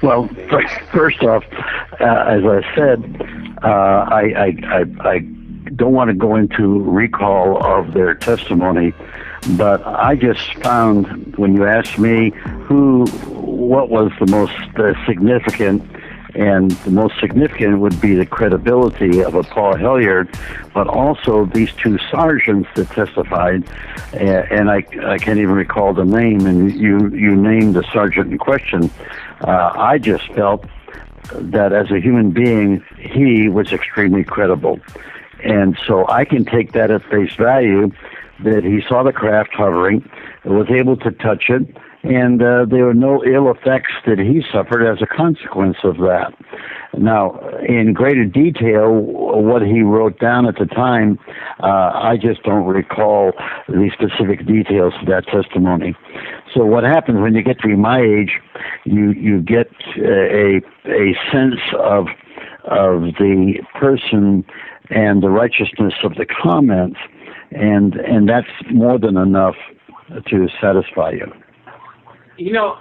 Well, first off, as I said, I don't want to go into recall of their testimony, but I just found when you asked me what was the most significant, and the most significant would be the credibility of a Paul Hilliard, but also these two sergeants that testified, and I can't even recall the name, and you named the sergeant in question. I just felt that as a human being, he was extremely credible. And so I can take that at face value, that he saw the craft hovering, was able to touch it, and there were no ill effects that he suffered as a consequence of that. Now, in greater detail, what he wrote down at the time, I just don't recall the specific details of that testimony. So what happens when you get to be my age, you get a sense of the person and the righteousness of the comments, and that's more than enough to satisfy you. You know,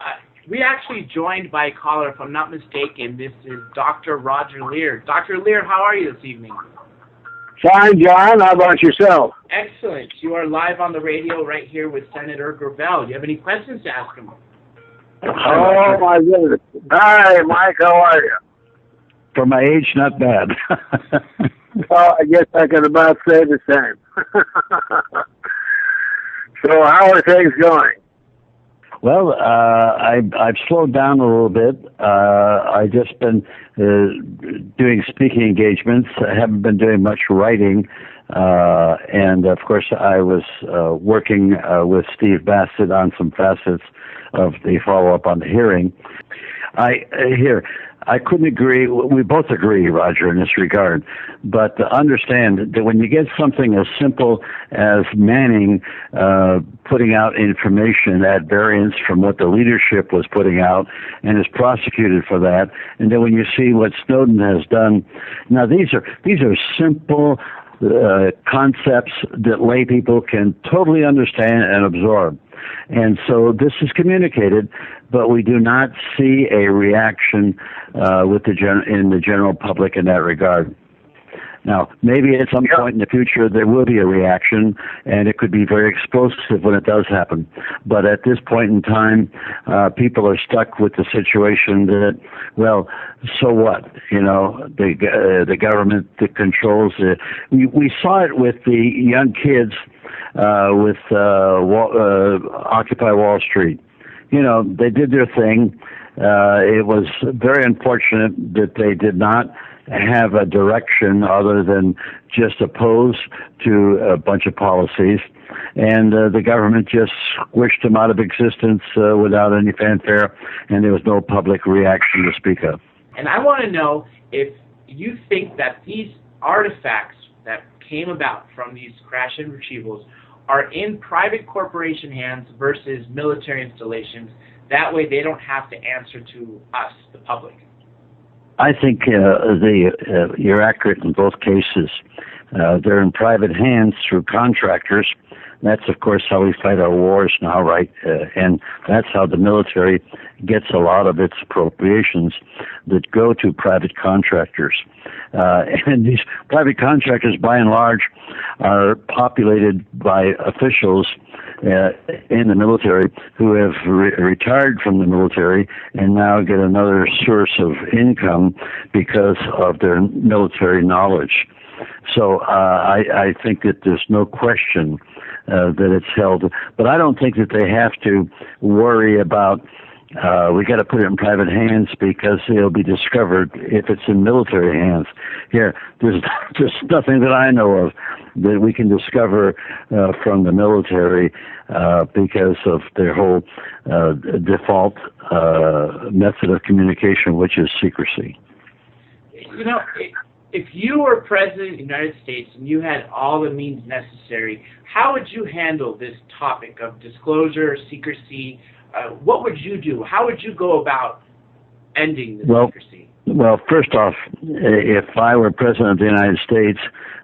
we actually joined by a caller, if I'm not mistaken. This is Dr. Roger Lear. Dr. Lear, how are you this evening? Fine, John. How about yourself? Excellent. You are live on the radio right here with Senator Gravel. Do you have any questions to ask him? Oh, my goodness. Hi, Mike. How are you? For my age, not bad. Well, I guess I can about say the same. So how are things going? Well, I've slowed down a little bit. I've just been doing speaking engagements. I haven't been doing much writing. And, of course, I was working with Steve Bassett on some facets of the follow-up on the hearing. I couldn't agree. We both agree, Roger, in this regard. But understand that when you get something as simple as Manning putting out information at variance from what the leadership was putting out and is prosecuted for that, and then when you see what Snowden has done, now these are simple concepts that lay people can totally understand and absorb. And so this is communicated, but we do not see a reaction in the general public in that regard. Now, maybe at some point in the future there will be a reaction, and it could be very explosive when it does happen. But at this point in time, people are stuck with the situation that, well, so what? You know, the government that controls it. We saw it with the young kids with Occupy Wall Street. You know, they did their thing. It was very unfortunate that they did not have a direction other than just oppose to a bunch of policies, and the government just squished them out of existence without any fanfare, and there was no public reaction to speak of. And I want to know if you think that these artifacts that came about from these crash and retrievals are in private corporation hands versus military installations. That way they don't have to answer to us, the public. I think you're accurate in both cases. They're in private hands through contractors. That's, of course, how we fight our wars now, right? And that's how the military gets a lot of its appropriations that go to private contractors. And these private contractors, by and large, are populated by officials in the military who have retired from the military and now get another source of income because of their military knowledge. So I think that there's no question that it's held. But I don't think that they have to worry about we got to put it in private hands because it'll be discovered if it's in military hands. Here, there's nothing that I know of that we can discover from the military because of their whole default method of communication, which is secrecy. You know, if you were president of the United States and you had all the means necessary, how would you handle this topic of disclosure, secrecy? What would you do? How would you go about ending the secrecy? Well, first off, if I were president of the United States,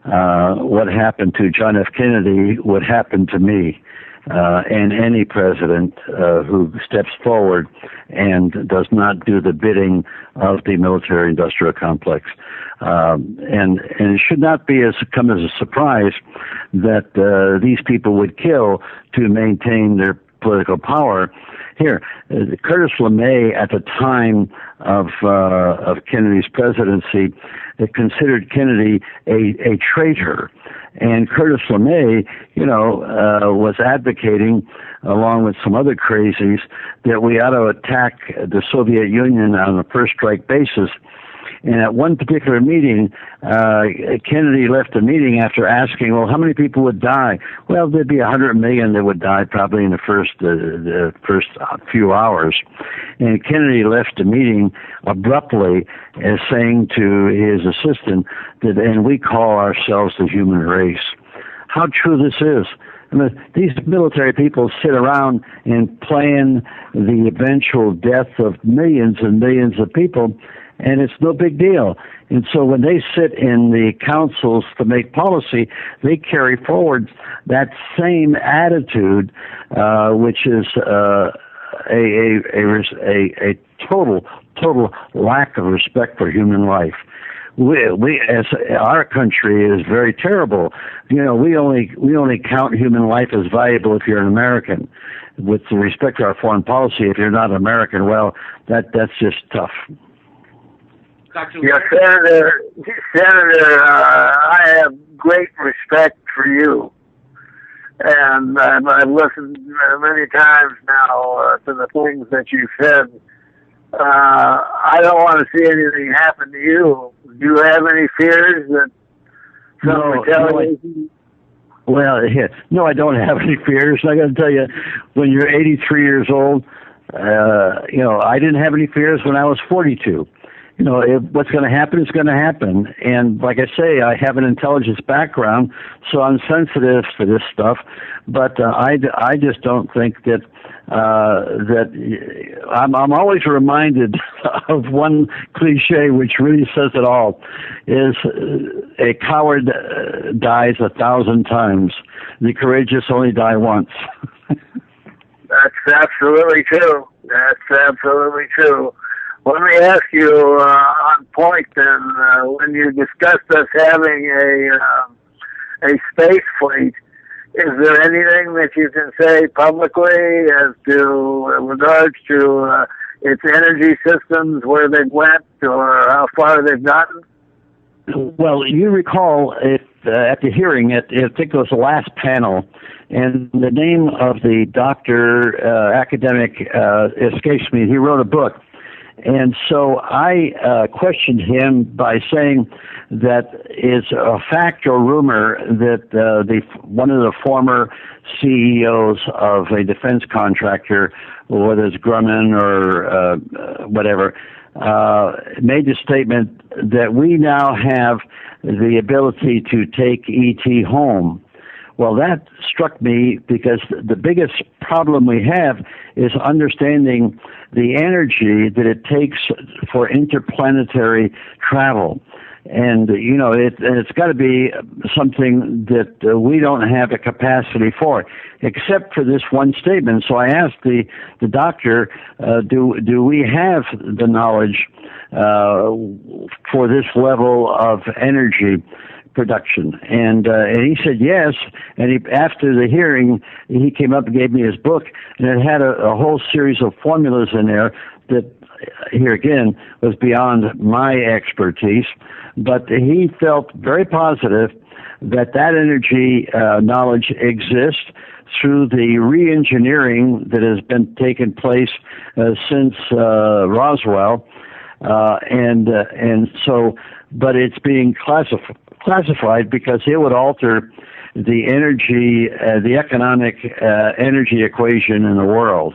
what happened to John F. Kennedy would happen to me. and any president who steps forward and does not do the bidding of the military-industrial complex. And it should not come as a surprise that these people would kill to maintain their political power. Here, Curtis LeMay, at the time of Kennedy's presidency, considered Kennedy a traitor, and Curtis LeMay, was advocating, along with some other crazies, that we ought to attack the Soviet Union on a first strike basis. And at one particular meeting, Kennedy left the meeting after asking, well, how many people would die? Well, there'd be 100 million that would die probably in the first few hours. And Kennedy left the meeting abruptly, saying to his assistant that, and we call ourselves the human race. How true this is. I mean, these military people sit around and plan the eventual death of millions and millions of people, and it's no big deal. And so when they sit in the councils to make policy, they carry forward that same attitude, which is a total lack of respect for human life. We as our country is very terrible. We only count human life as valuable if you're an American. With respect to our foreign policy, if you're not American, well, that's just tough. Yeah, Senator, I have great respect for you, and I've listened many times now to the things that you said. I don't want to see anything happen to you. Do you have any fears that No, I don't have any fears. I got to tell you, when you're 83 years old, I didn't have any fears when I was 42. What's going to happen is going to happen. And like I say, I have an intelligence background, so I'm sensitive to this stuff. But I just don't think that I'm always reminded of one cliche which really says it all: is a coward dies 1,000 times. The courageous only die once. That's absolutely true. That's absolutely true. Let me ask you on point then, when you discussed us having a space fleet, is there anything that you can say publicly as to regards to its energy systems, where they went or how far they've gotten? Well, you recall at the hearing, I think it was the last panel, and the name of the doctor, academic, escapes me. He wrote a book. And so I questioned him by saying that it's a fact or rumor that one of the former CEOs of a defense contractor, whether it's Grumman or whatever, made the statement that we now have the ability to take ET home. Well, that struck me because the biggest problem we have is understanding the energy that it takes for interplanetary travel. And, it's got to be something that we don't have a capacity for, except for this one statement. So I asked the doctor, do we have the knowledge for this level of energy production? And he said yes. And after the hearing, he came up and gave me his book, and it had a whole series of formulas in there that, here again, was beyond my expertise. But he felt very positive that energy knowledge exists through the re-engineering that has been taking place since Roswell, and so, but it's being classified because it would alter the energy, the economic energy equation in the world,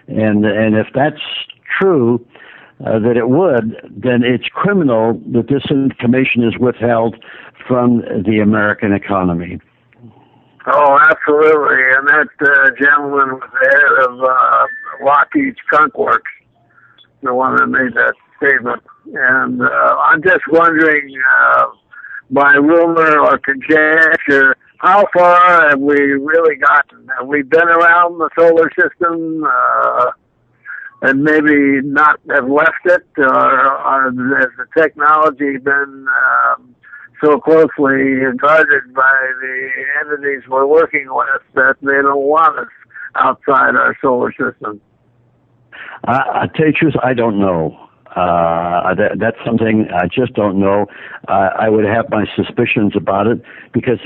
and if that's true, that it would, then it's criminal that this information is withheld from the American economy. Oh, absolutely. And that gentleman was the head of Lockheed Skunk Works, the one that made that statement. And I'm just wondering, by rumor or conjecture, how far have we really gotten? Have we been around the solar system and maybe not have left it, or has the technology been so closely guarded by the entities we're working with that they don't want us outside our solar system? I tell you the truth, I don't know. That's something I just don't know. I would have my suspicions about it, because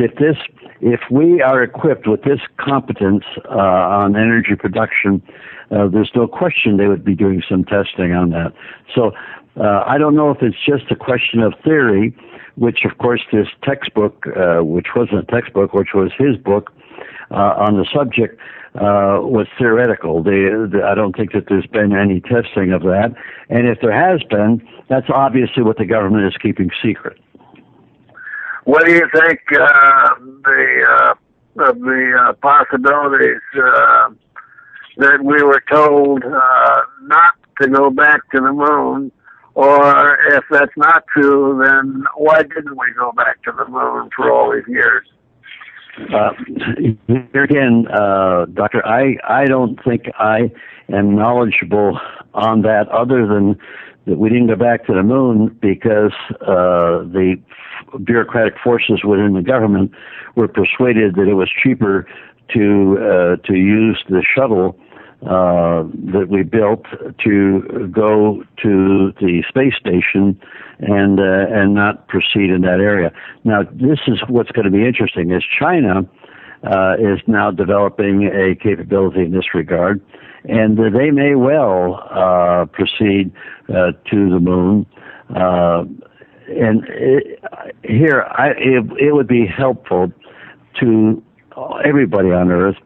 if we are equipped with this competence on energy production, there's no question they would be doing some testing on that. So I don't know if it's just a question of theory, which of course this textbook, which wasn't a textbook, which was his book on the subject, was theoretical. I don't think that there's been any testing of that. And if there has been, that's obviously what the government is keeping secret. What do you think of the possibilities that we were told not to go back to the moon? Or if that's not true, then why didn't we go back to the moon for all these years? Here again, Doctor, I don't think I am knowledgeable on that, other than that we didn't go back to the moon because the bureaucratic forces within the government were persuaded that it was cheaper to use the shuttle that we built to go to the space station and not proceed in that area. Now, this is what's going to be interesting, is China is now developing a capability in this regard, and they may well proceed to the moon. It would be helpful to everybody on Earth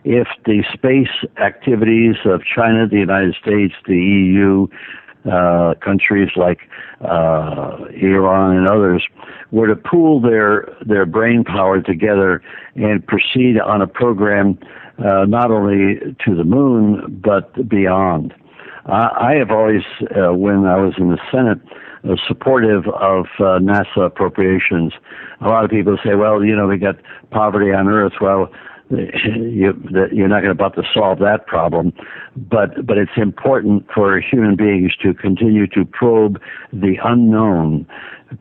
if the space activities of China, the United States, the EU, countries like Iran and others, were to pool their brain power together and proceed on a program not only to the moon but beyond. I have always, when I was in the Senate, supportive of NASA appropriations. A lot of people say, well, we got poverty on Earth. Well, you're not about to solve that problem, but it's important for human beings to continue to probe the unknown,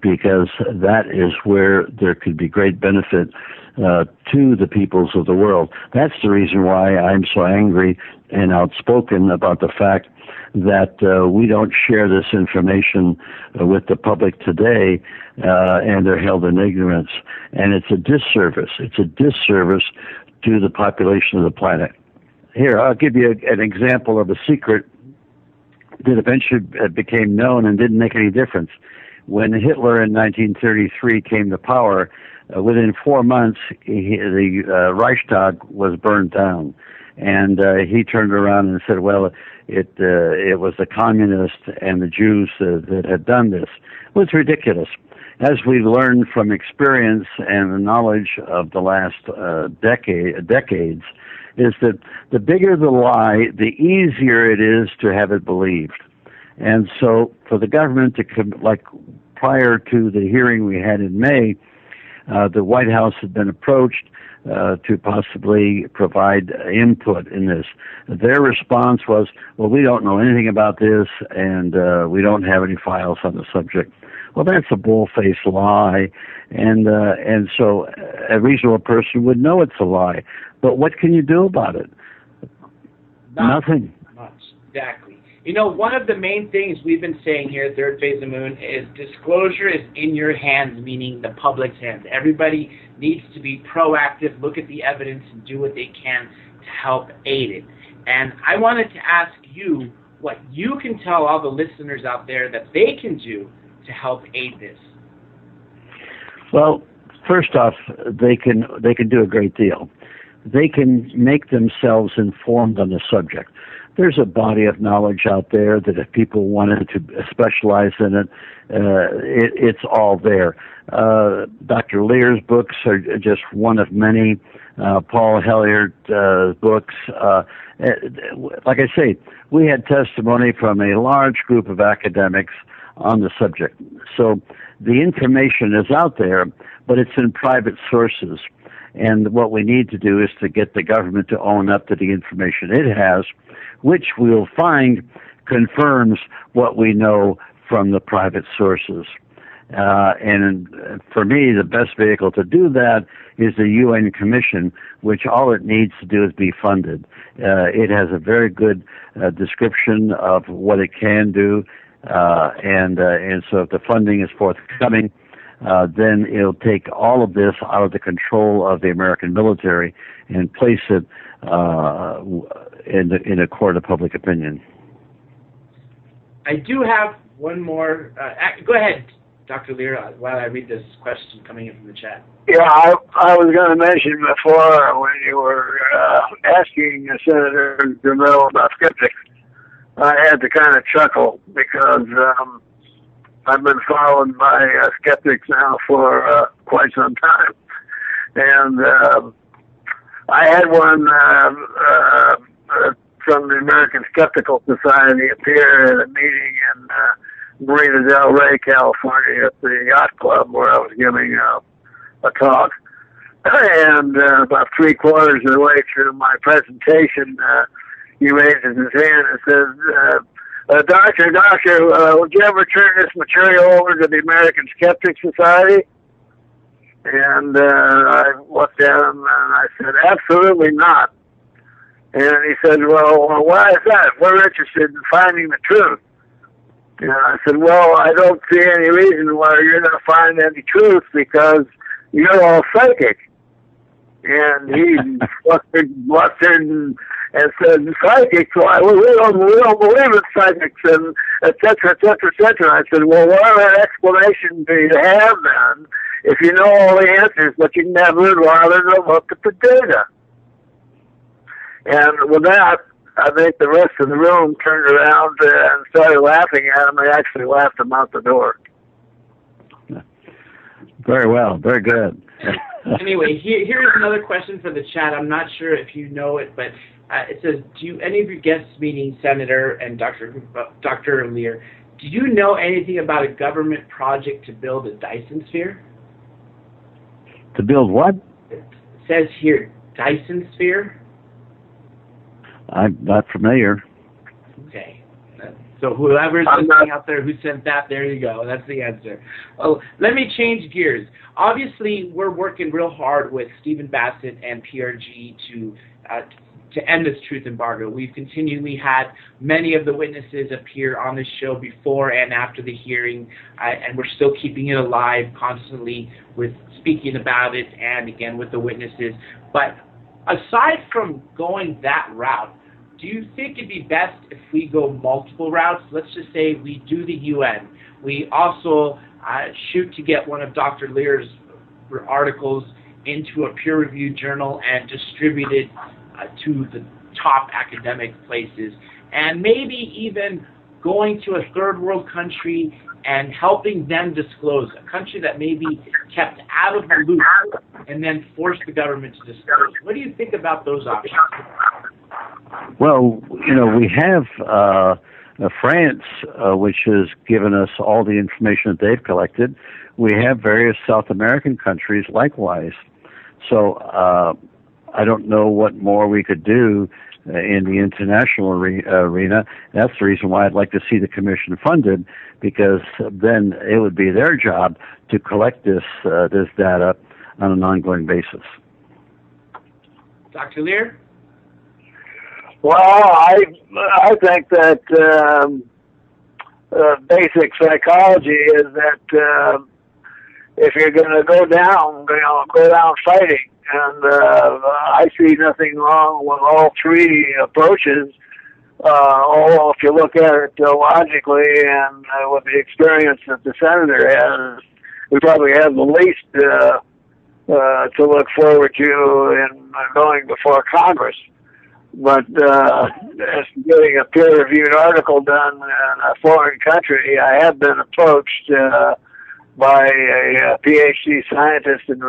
because that is where there could be great benefit to the peoples of the world. That's the reason why I'm so angry and outspoken about the fact that we don't share this information with the public today, and they're held in ignorance. And it's a disservice. It's a disservice to the population of the planet. Here, I'll give you an example of a secret that eventually became known and didn't make any difference. When Hitler in 1933 came to power, within 4 months, the Reichstag was burned down. And he turned around and said, well, it was the communists and the Jews that had done this. It was ridiculous. As we've learned from experience and the knowledge of the last decades, is that the bigger the lie, the easier it is to have it believed. And so for the government to come, like prior to the hearing we had in May, the White House had been approached to possibly provide input in this. Their response was, well, we don't know anything about this, and we don't have any files on the subject. Well, that's a bull-faced lie, and so a reasonable person would know it's a lie. But what can you do about it? Nothing. Much. Exactly. One of the main things we've been saying here at Third Phase of the Moon is disclosure is in your hands, meaning the public's hands. Everybody needs to be proactive, look at the evidence, and do what they can to help aid it. And I wanted to ask you what you can tell all the listeners out there that they can do to help aid this. Well, first off, they can do a great deal. They can make themselves informed on the subject. There's a body of knowledge out there that if people wanted to specialize in it, it's all there. Dr. Lear's books are just one of many. Paul Hellier's books. Like I say, we had testimony from a large group of academics on the subject. So the information is out there, but it's in private sources. And what we need to do is to get the government to own up to the information it has, which we'll find confirms what we know from the private sources. And for me, the best vehicle to do that is the UN Commission, which all it needs to do is be funded. It has a very good description of what it can do, and so if the funding is forthcoming, then it'll take all of this out of the control of the American military and place it in a court of public opinion. I do have one more. Go ahead, Dr. Lear, while I read this question coming in from the chat. Yeah, I was going to mention before when you were asking Senator DeMille about skeptics, I had to kind of chuckle because I've been followed by skeptics now for quite some time. And I had one from the American Skeptical Society appear at a meeting in Marina del Rey, California, at the yacht club where I was giving a talk. And about 3/4 of the way through my presentation, he raises his hand and says, Doctor, would you ever turn this material over to the American Skeptic Society? And I looked at him and I said, absolutely not. And he said, well, why is that? We're interested in finding the truth. And I said, well, I don't see any reason why you're going to find any truth because you're all psychic. And he blustered and said, psychics? Why? We don't believe in psychics, and et cetera, et cetera, et cetera. I said, well, what other explanation do you have then if you know all the answers, but you never bothered to look at the data? And with that, I think the rest of the room turned around and started laughing at him. I actually laughed him out the door. Very well. Very good. Anyway, here's another question for the chat. I'm not sure if you know it, but it says, do any of your guests, meaning Senator and Dr. Lear, do you know anything about a government project to build a Dyson sphere? To build what? It says here, Dyson sphere. I'm not familiar. Okay. So whoever's listening out there who sent that, there you go. That's the answer. Well, let me change gears. Obviously, we're working real hard with Stephen Bassett and PRG to end this truth embargo. We've continually had many of the witnesses appear on this show before and after the hearing, and we're still keeping it alive constantly with speaking about it and, again, with the witnesses. But aside from going that route, do you think it'd be best if we go multiple routes? Let's just say we do the UN. We also shoot to get one of Dr. Lear's articles into a peer-reviewed journal and distribute it to the top academic places. And maybe even going to a third world country and helping them disclose, a country that may be kept out of the loop, and then force the government to disclose. What do you think about those options? Well, we have France, which has given us all the information that they've collected. We have various South American countries likewise. So I don't know what more we could do in the international arena. That's the reason why I'd like to see the commission funded, because then it would be their job to collect this data on an ongoing basis. Dr. Lear? Well, I think that basic psychology is that if you're going to go down fighting, and I see nothing wrong with all three approaches. Although if you look at it logically and with the experience that the senator has, we probably have the least to look forward to in going before Congress. But as getting a peer-reviewed article done in a foreign country, I have been approached by a PhD scientist in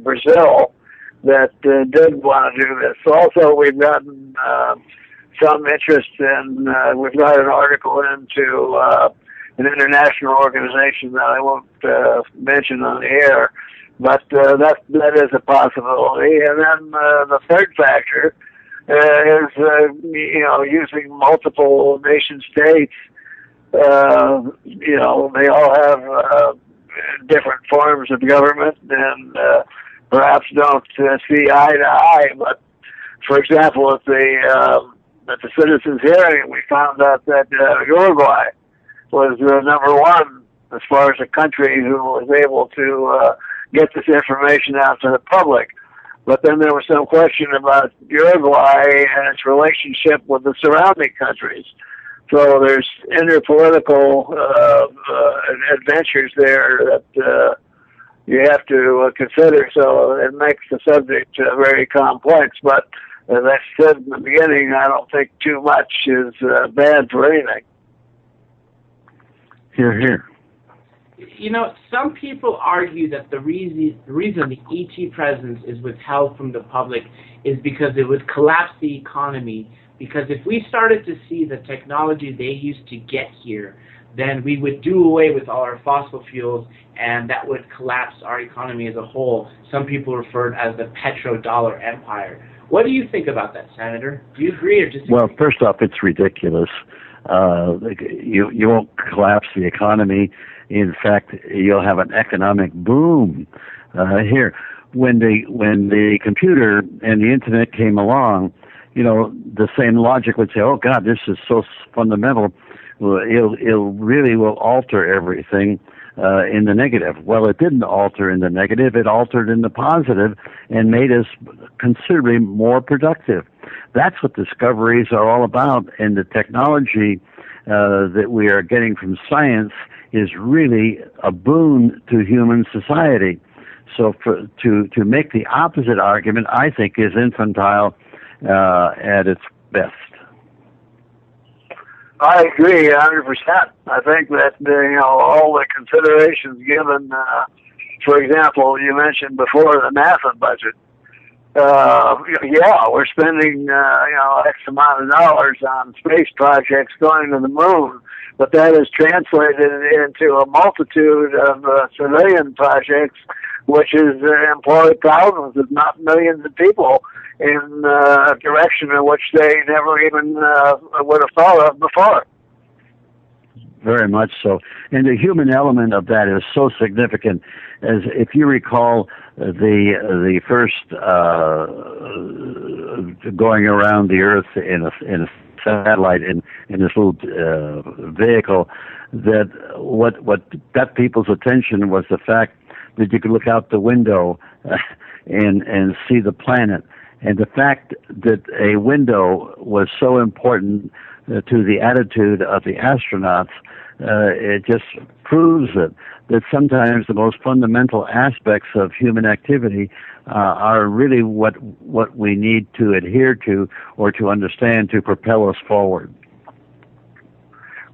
Brazil that did want to do this. Also, we've gotten some interest in, we've got an article into an international organization that I won't mention on the air, But that is a possibility. And then the third factor is using multiple nation states. They all have different forms of government and perhaps don't see eye to eye. But for example, at the citizens' hearing, we found out that Uruguay was number one as far as a country who was able to get this information out to the public. But then there was some question about Uruguay and its relationship with the surrounding countries. So there's interpolitical adventures there that you have to consider. So it makes the subject very complex. But as I said in the beginning, I don't think too much is bad for anything. Hear, hear. Some people argue that the reason the ET presence is withheld from the public is because it would collapse the economy. Because if we started to see the technology they used to get here, then we would do away with all our fossil fuels, and that would collapse our economy as a whole. Some people refer to it as the petrodollar empire. What do you think about that, Senator? Do you agree or disagree? Well, first off, it's ridiculous. You won't collapse the economy. In fact, you'll have an economic boom. Here, when the computer and the internet came along, the same logic would say, "Oh God, this is so fundamental. Well, it really will alter everything in the negative." Well, it didn't alter in the negative. It altered in the positive and made us considerably more productive. That's what discoveries are all about, and the technology that we are getting from science is really a boon to human society. So to make the opposite argument, I think, is infantile at its best. I agree 100%. I think that all the considerations given, for example, you mentioned before the NASA budget. We're spending X amount of dollars on space projects going to the moon, but that is translated into a multitude of civilian projects, which is employ thousands, if not millions, of people in a direction in which they never even would have thought of before. Very much so. And the human element of that is so significant. As if you recall, the first going around the Earth in a satellite in this little vehicle, that what got people's attention was the fact that you could look out the window and see the planet. And the fact that a window was so important to the attitude of the astronauts, it just proves that sometimes the most fundamental aspects of human activity are really what we need to adhere to or to understand to propel us forward.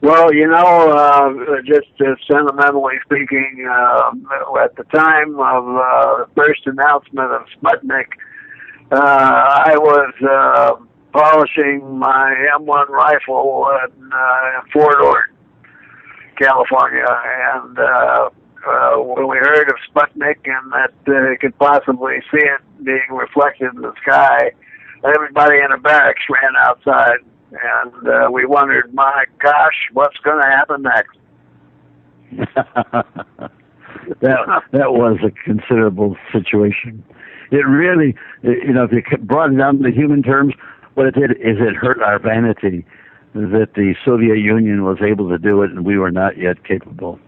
Well, just sentimentally speaking, at the time of the first announcement of Sputnik, I was polishing my M1 rifle in Fort Ord, California, and when we heard of Sputnik and that you could possibly see it being reflected in the sky, everybody in the barracks ran outside, and we wondered, my gosh, what's going to happen next? that was a considerable situation. It really, if you brought it down to human terms, what it did is it hurt our vanity that the Soviet Union was able to do it and we were not yet capable.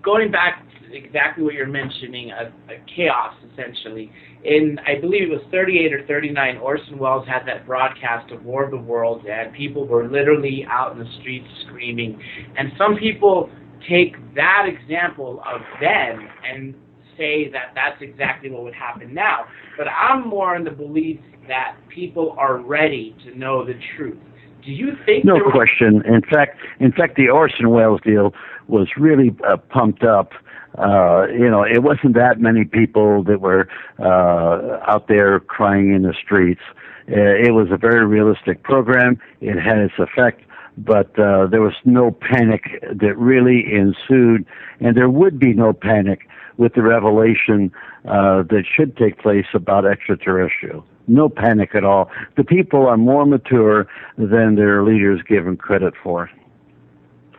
Going back to exactly what you're mentioning, a chaos, essentially. In, I believe it was 38 or 39, Orson Welles had that broadcast of War of the Worlds, and people were literally out in the streets screaming. And some people take that example of then and say that that's exactly what would happen now. But I'm more in the belief that people are ready to know the truth. Do you think? No question. In fact, the Orson Welles deal was really pumped up. It wasn't that many people that were out there crying in the streets. It was a very realistic program. It had its effect, but there was no panic that really ensued, and there would be no panic with the revelation that should take place about extraterrestrial. No panic at all. The people are more mature than their leaders give them credit for.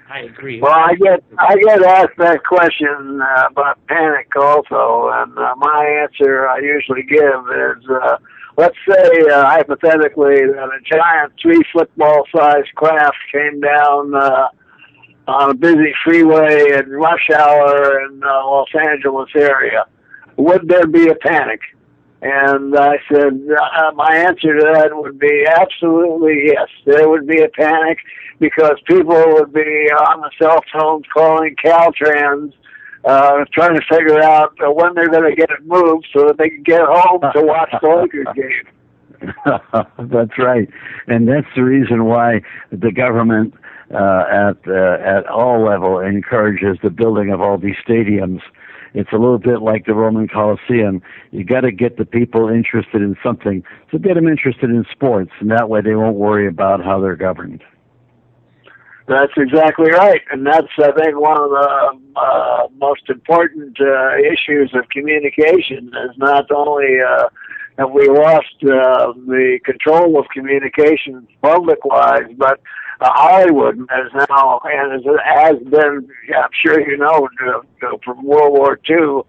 I agree. Well, I get asked that question about panic also, and my answer I usually give is, let's say hypothetically that a giant 3-football-sized craft came down on a busy freeway at rush hour in Los Angeles area. Would there be a panic? And I said, my answer to that would be absolutely yes. There would be a panic because people would be on the cell phones calling Caltrans, trying to figure out when they're going to get it moved so that they can get home to watch the Lakers game. That's right. And that's the reason why the government at all level encourages the building of all these stadiums. It's a little bit like the Roman Colosseum. You got to get the people interested in something, so get them interested in sports, and that way they won't worry about how they're governed. That's exactly right, and that's, I think, one of the most important issues of communication is not only have we lost the control of communications public-wise, but Hollywood has now, and has been, I'm sure you know, from World War II,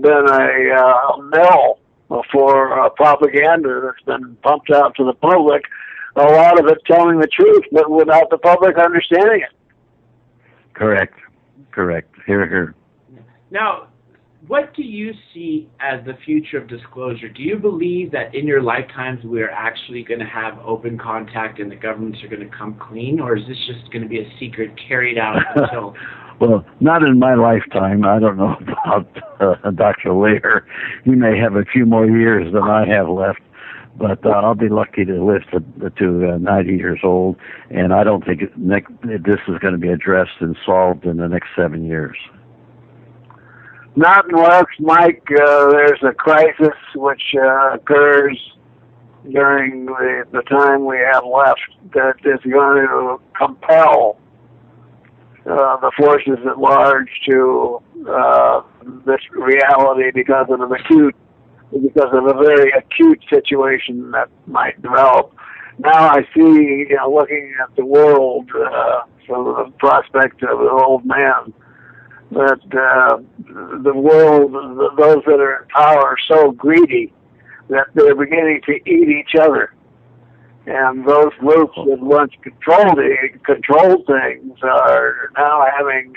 been a mill for propaganda that's been pumped out to the public, a lot of it telling the truth, but without the public understanding it. Correct. Hear, hear. Now, what do you see as the future of disclosure? Do you believe that in your lifetimes we are actually going to have open contact and the governments are going to come clean, or is this just going to be a secret carried out until... Well, not in my lifetime. I don't know about Dr. Lear. He may have a few more years than I have left, but I'll be lucky to live to 90 years old, and I don't think this is going to be addressed and solved in the next 7 years. Not unless, Mike, there's a crisis which occurs during the time we have left that is going to compel the forces at large to this reality because of a very acute situation that might develop. Now I see, looking at the world from the prospect of an old man, that the world, those that are in power are so greedy that they're beginning to eat each other. And those groups that once controlled things are now having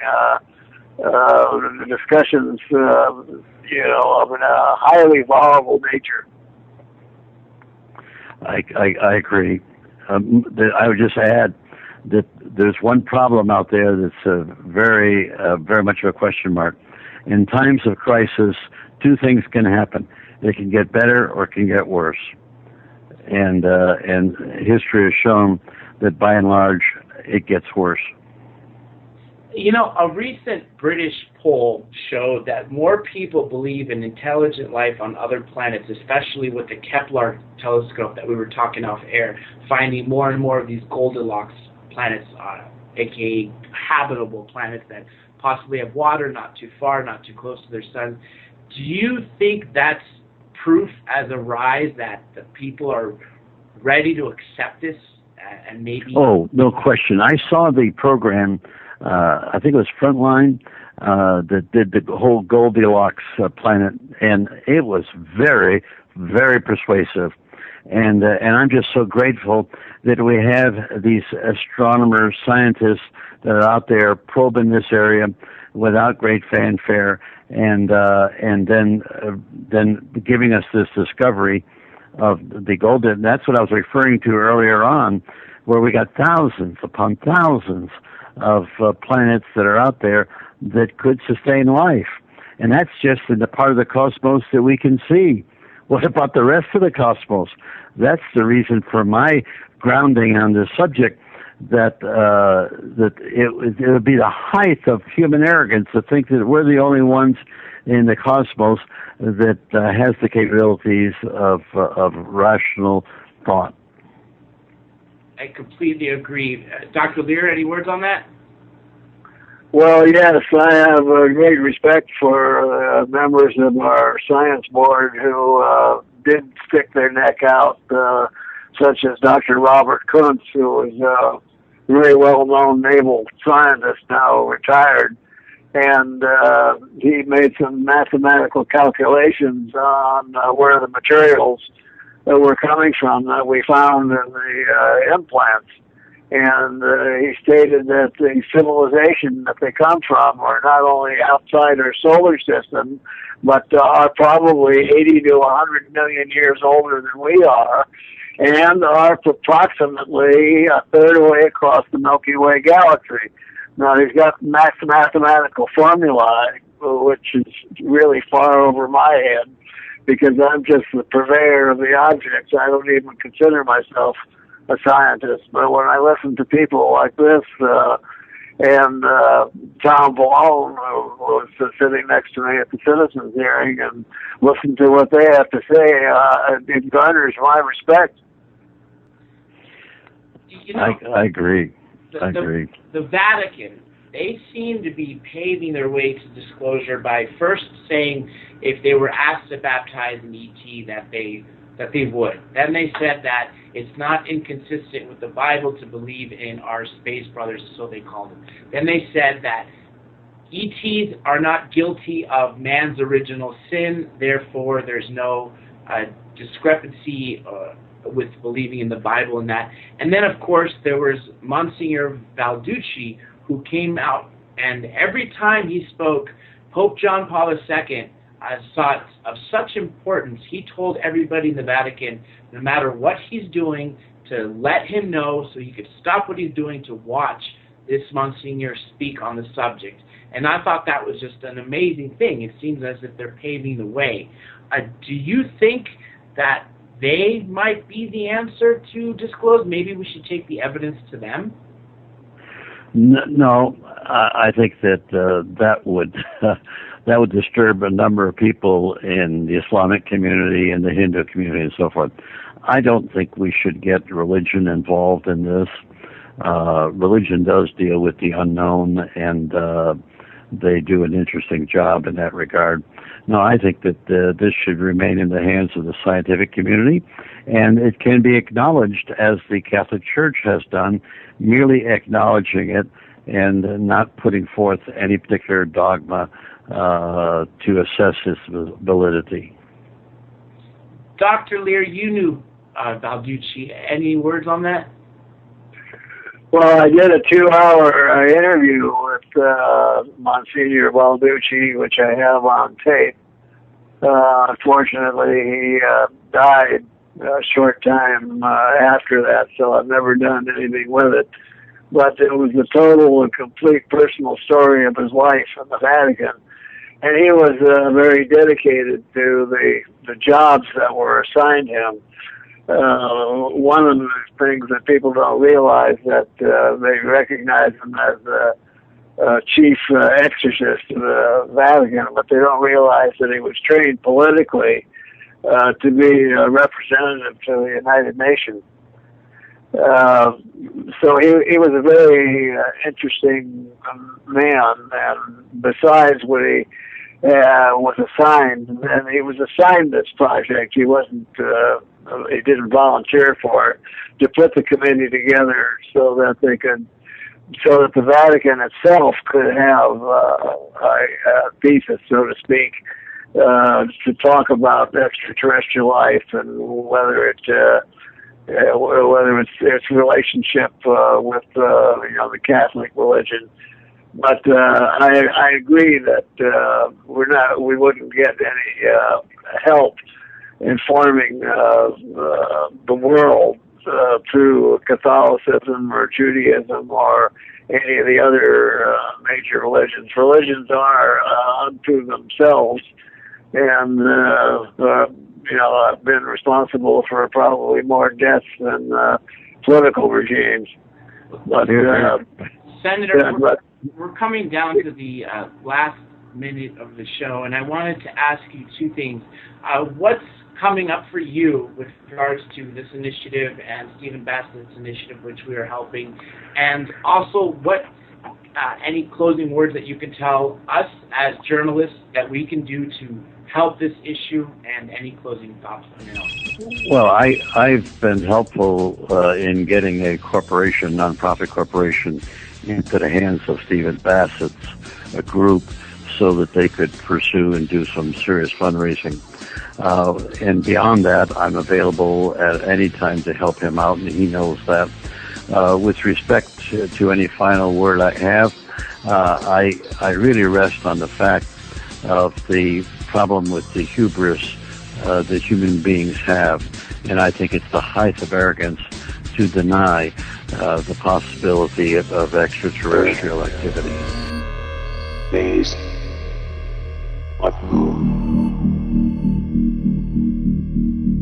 discussions, of a highly volatile nature. I agree. I would just add that there's one problem out there that's very much of a question mark. In times of crisis, two things can happen. It can get better or it can get worse. And history has shown that by and large, it gets worse. A recent British poll showed that more people believe in intelligent life on other planets, especially with the Kepler telescope that we were talking off air, finding more and more of these Goldilocks planets, aka habitable planets that possibly have water, not too far, not too close to their sun. Do you think that's proof as a rise that the people are ready to accept this and maybe... Oh, no question. I saw the program, I think it was Frontline, that did the whole Goldilocks planet, and it was very, very persuasive. And I'm just so grateful that we have these astronomers, scientists that are out there probing this area without great fanfare, and then giving us this discovery of the golden. That's what I was referring to earlier on, where we got thousands upon thousands of planets that are out there that could sustain life, and that's just in the part of the cosmos that we can see. What about the rest of the cosmos? That's the reason for my grounding on this subject, that it would be the height of human arrogance to think that we're the only ones in the cosmos that has the capabilities of rational thought. I completely agree. Dr. Lear, any words on that? Well, yes, I have great respect for members of our science board who did stick their neck out, such as Dr. Robert Kuntz, who is a very well-known naval scientist, now retired. And he made some mathematical calculations on where the materials were coming from that we found in the implants. And he stated that the civilization that they come from are not only outside our solar system, but are probably 80 to 100 million years older than we are, and are approximately a third away across the Milky Way galaxy. Now, he's got mathematical formulae, which is really far over my head, because I'm just the purveyor of the objects. I don't even consider myself a scientist. But when I listen to people like this, and Tom Valone, who was sitting next to me at the citizens' hearing, and listen to what they have to say, it garners my respect. You know, I agree. I agree. The Vatican, they seem to be paving their way to disclosure by first saying if they were asked to baptize an ET that they would. Then they said that it's not inconsistent with the Bible to believe in our space brothers, so they called them. Then they said that ETs are not guilty of man's original sin, therefore there's no discrepancy with believing in the Bible and that. And then, of course, there was Monsignor Balducci, who came out, and every time he spoke, Pope John Paul II saw it of such importance. He told everybody in the Vatican, no matter what he's doing, to let him know so he could stop what he's doing to watch this Monsignor speak on the subject. And I thought that was just an amazing thing. It seems as if they're paving the way. Do you think that they might be the answer to disclose? Maybe we should take the evidence to them? No, I think that that would that would disturb a number of people in the Islamic community and the Hindu community and so forth. I don't think we should get religion involved in this. Religion does deal with the unknown, and they do an interesting job in that regard. No, I think that this should remain in the hands of the scientific community, and it can be acknowledged as the Catholic Church has done, merely acknowledging it and not putting forth any particular dogma to assess its validity. Dr. Lear, you knew Balducci. Any words on that? Well, I did a 2-hour interview with Monsignor Balducci, which I have on tape. Unfortunately, he died a short time after that, so I've never done anything with it. But it was a total and complete personal story of his life in the Vatican. And he was very dedicated to the jobs that were assigned him. One of the things that people don't realize that they recognize him as the chief exorcist of the Vatican, but they don't realize that he was trained politically to be a representative to the United Nations. So he was a very interesting man, and besides what he was assigned, and he was assigned this project, he wasn't he didn't volunteer for it, to put the committee together so that the Vatican itself could have a thesis, so to speak, to talk about extraterrestrial life and whether it's its relationship with the Catholic religion. But I agree that we wouldn't get any help informing the world through Catholicism or Judaism or any of the other major religions. Religions are unto themselves, and I've been responsible for probably more deaths than political regimes. But Senator, we're coming down to the last minute of the show, and I wanted to ask you two things. What's coming up for you with regards to this initiative and Stephen Bassett's initiative, which we are helping, and also what any closing words that you can tell us as journalists that we can do to help this issue, and any closing thoughts from you? Well, I've been helpful in getting a corporation, nonprofit corporation, into the hands of Stephen Bassett's group so that they could pursue and do some serious fundraising. And beyond that, I'm available at any time to help him out, and he knows that. With respect to any final word I have, I really rest on the fact of the problem with the hubris that human beings have, and I think it's the height of arrogance to deny the possibility of extraterrestrial activity. Based on whom?